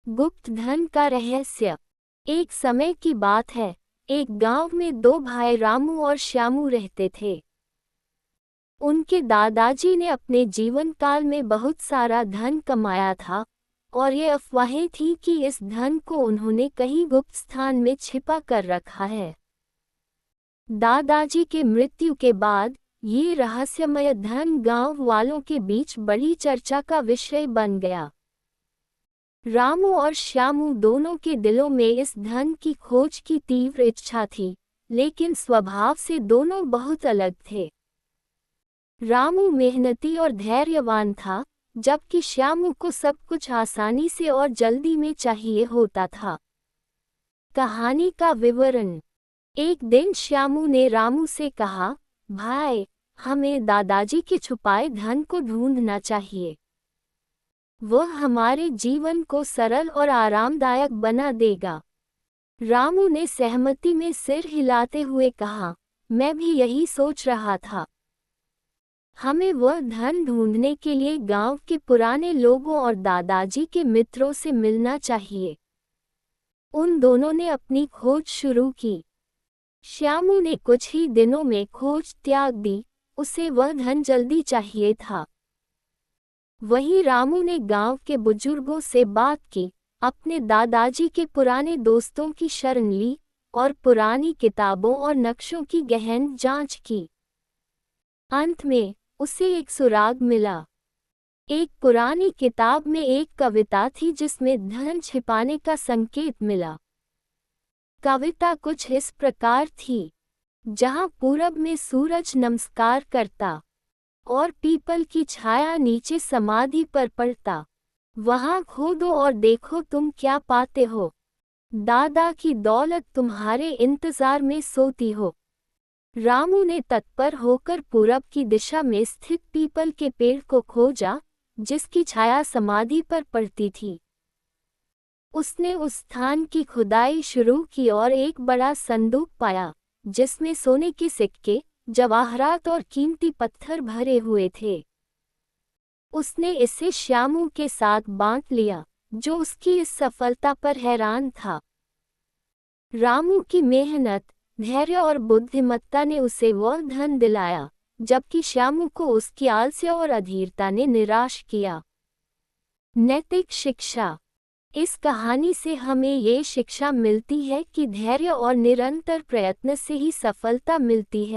गुप्त धन का रहस्य। एक समय की बात है, एक गांव में दो भाई रामू और श्यामू रहते थे। उनके दादाजी ने अपने जीवन काल में बहुत सारा धन कमाया था और ये अफवाहें थी कि इस धन को उन्होंने कहीं गुप्त स्थान में छिपा कर रखा है। दादाजी के मृत्यु के बाद ये रहस्यमय धन गांव वालों के बीच बड़ी चर्चा का विषय बन गया। रामू और श्यामू दोनों के दिलों में इस धन की खोज की तीव्र इच्छा थी, लेकिन स्वभाव से दोनों बहुत अलग थे। रामू मेहनती और धैर्यवान था, जबकि श्यामू को सब कुछ आसानी से और जल्दी में चाहिए होता था। कहानी का विवरण। एक दिन श्यामू ने रामू से कहा, भाई, हमें दादाजी के छुपाए धन को ढूंढना चाहिए। वह हमारे जीवन को सरल और आरामदायक बना देगा। रामू ने सहमति में सिर हिलाते हुए कहा, मैं भी यही सोच रहा था। हमें वह धन ढूंढने के लिए गांव के पुराने लोगों और दादाजी के मित्रों से मिलना चाहिए। उन दोनों ने अपनी खोज शुरू की। श्यामू ने कुछ ही दिनों में खोज त्याग दी, उसे वह धन जल्दी चाहिए था। वहीं रामू ने गांव के बुजुर्गों से बात की, अपने दादाजी के पुराने दोस्तों की शरण ली और पुरानी किताबों और नक्शों की गहन जांच की। अंत में उसे एक सुराग मिला। एक पुरानी किताब में एक कविता थी जिसमें धन छिपाने का संकेत मिला। कविता कुछ इस प्रकार थी, जहां पूरब में सूरज नमस्कार करता और पीपल की छाया नीचे समाधि पर पड़ता, वहां खोदो और देखो तुम क्या पाते हो। दादा की दौलत तुम्हारे इंतजार में सोती हो। रामू ने तत्पर होकर पूरब की दिशा में स्थित पीपल के पेड़ को खोजा, जिसकी छाया समाधि पर पड़ती थी। उसने उस स्थान की खुदाई शुरू की और एक बड़ा संदूक पाया, जिसमें सोने के सिक्के, जवाहरात और कीमती पत्थर भरे हुए थे। उसने इसे श्यामू के साथ बांट लिया, जो उसकी इस सफलता पर हैरान था। रामू की मेहनत, धैर्य और बुद्धिमत्ता ने उसे वह धन दिलाया, जबकि श्यामू को उसकी आलस्य और अधीरता ने निराश किया। नैतिक शिक्षा। इस कहानी से हमें ये शिक्षा मिलती है कि धैर्य और निरंतर प्रयत्न से ही सफलता मिलती है।